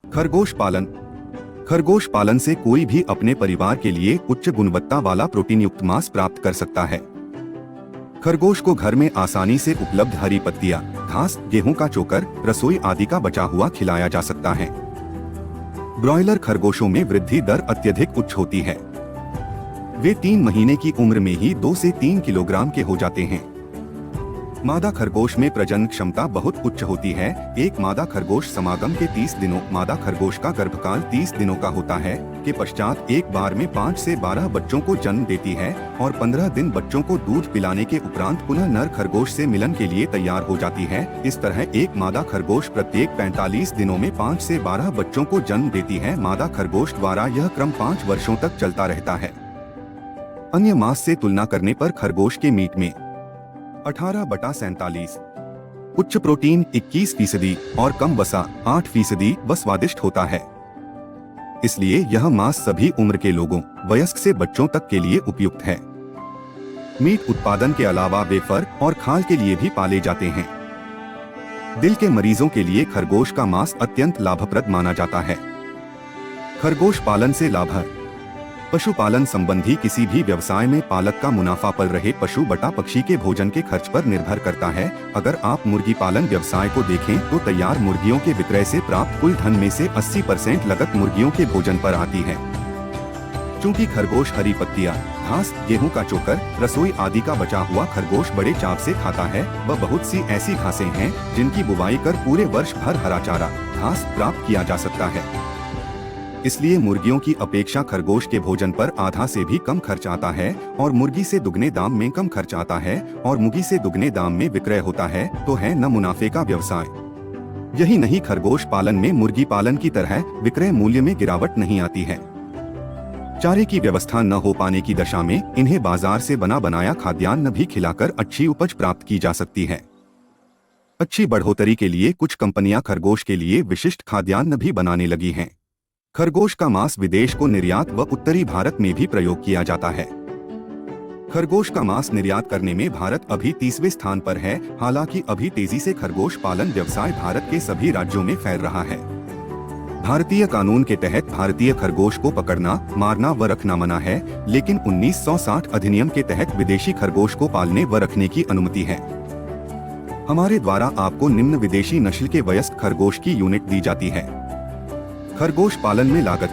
खरगोश पालन। खरगोश पालन से कोई भी अपने परिवार के लिए उच्च गुणवत्ता वाला प्रोटीन युक्त मांस प्राप्त कर सकता है। खरगोश को घर में आसानी से उपलब्ध हरी पत्तियां, घास, गेहूं का चोकर, रसोई आदि का बचा हुआ खिलाया जा सकता है। ब्रॉयलर खरगोशों में वृद्धि दर अत्यधिक उच्च होती है। वे 3 महीने की उम्र में ही 2 से 3 किलोग्राम के हो जाते हैं। मादा खरगोश में प्रजनन क्षमता बहुत उच्च होती है। एक मादा खरगोश समागम के 30 दिनों, मादा खरगोश का गर्भकाल 30 दिनों का होता है, के पश्चात एक बार में 5 से 12 बच्चों को जन्म देती है और 15 दिन बच्चों को दूध पिलाने के उपरांत पुनः नर खरगोश से मिलन के लिए तैयार हो जाती है। इस तरह एक मादा खरगोश प्रत्येक 45 दिनों में 5 से 12 बच्चों को जन्म देती है। मादा खरगोश द्वारा यह क्रम 5 वर्षों तक चलता रहता है। अन्य मांस से तुलना करने पर खरगोश के मीट में 18/47 उच्च प्रोटीन 21% और कम वसा 8% व स्वादिष्ट होता है। इसलिए यह मांस सभी उम्र के लोगों, वयस्क से बच्चों तक के लिए उपयुक्त है। मीट उत्पादन के अलावा वे फर और खाल के लिए भी पाले जाते हैं। दिल के मरीजों के लिए खरगोश का मांस अत्यंत लाभप्रद माना जाता है। खरगोश पालन से लाभ। पशुपालन संबंधी किसी भी व्यवसाय में पालक का मुनाफा पल रहे पशु बटा पक्षी के भोजन के खर्च पर निर्भर करता है। अगर आप मुर्गी पालन व्यवसाय को देखें तो तैयार मुर्गियों के विक्रय से प्राप्त कुल धन में से 80% लागत मुर्गियों के भोजन पर आती है। चूँकि खरगोश हरी पत्तियां, घास, गेहूं का चोकर, रसोई आदि का बचा हुआ खरगोश बड़े चाव से खाता है, वह बहुत सी ऐसी घासें हैं जिनकी बुवाई कर पूरे वर्ष भर हरा चारा, घास प्राप्त किया जा सकता है। इसलिए मुर्गियों की अपेक्षा खरगोश के भोजन पर आधा से भी कम खर्च आता है और मुर्गी से दुगने दाम में कम खर्च आता है और मुर्गी से दुगने दाम में विक्रय होता है, तो है न मुनाफे का व्यवसाय। यही नहीं, खरगोश पालन में मुर्गी पालन की तरह विक्रय मूल्य में गिरावट नहीं आती है। चारे की व्यवस्था न हो पाने की दशा में इन्हें बाजार से बना बनाया खाद्यान्न भी खिलाकर अच्छी उपज प्राप्त की जा सकती है। अच्छी बढ़ोतरी के लिए कुछ कंपनियां खरगोश के लिए विशिष्ट खाद्यान्न भी बनाने लगी हैं। खरगोश का मांस विदेश को निर्यात व उत्तरी भारत में भी प्रयोग किया जाता है। खरगोश का मांस निर्यात करने में भारत अभी 30वें स्थान पर है। हालांकि अभी तेजी से खरगोश पालन व्यवसाय भारत के सभी राज्यों में फैल रहा है। भारतीय कानून के तहत भारतीय खरगोश को पकड़ना, मारना व रखना मना है, लेकिन 1960 अधिनियम के तहत विदेशी खरगोश को पालने व रखने की अनुमति है। हमारे द्वारा आपको निम्न विदेशी नस्ल के वयस्क खरगोश की यूनिट दी जाती है। खरगोश पालन में लागत।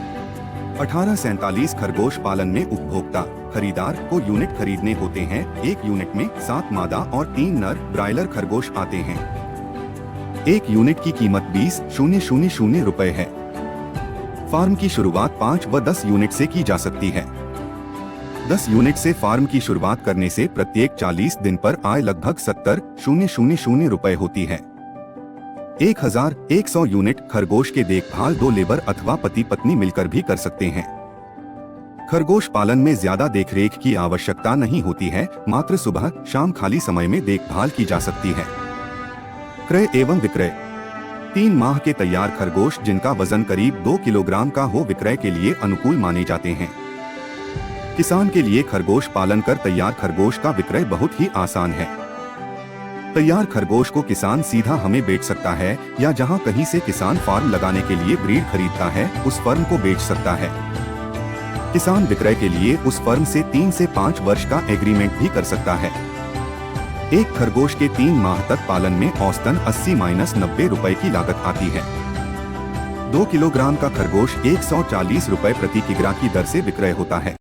1847 खरगोश पालन में उपभोक्ता खरीदार को यूनिट खरीदने होते हैं। एक यूनिट में 7 मादा और 3 नर ब्रॉयलर खरगोश आते हैं। एक यूनिट की कीमत 20,000 रुपए है। फार्म की शुरुआत 5 व 10 यूनिट से की जा सकती है। 10 यूनिट से फार्म की शुरुआत करने से प्रत्येक 40 दिन पर आय लगभग 70,000 रुपए होती है। 1100 यूनिट खरगोश के देखभाल 2 लेबर अथवा पति पत्नी मिलकर भी कर सकते हैं। खरगोश पालन में ज्यादा देखरेख की आवश्यकता नहीं होती है, मात्र सुबह शाम खाली समय में देखभाल की जा सकती है। क्रय एवं विक्रय। 3 माह के तैयार खरगोश जिनका वजन करीब 2 किलोग्राम का हो विक्रय के लिए अनुकूल माने जाते हैं। किसान के लिए खरगोश पालन कर तैयार खरगोश का विक्रय बहुत ही आसान है। तैयार खरगोश को किसान सीधा हमें बेच सकता है या जहां कहीं से किसान फार्म लगाने के लिए ब्रीड खरीदता है उस फर्म को बेच सकता है। किसान विक्रय के लिए उस फर्म से 3 से 5 वर्ष का एग्रीमेंट भी कर सकता है। एक खरगोश के 3 माह तक पालन में औसतन 80-90 रुपए की लागत आती है। 2 किलोग्राम का खरगोश 140 रुपए प्रति किग्रा की दर से विक्रय होता है।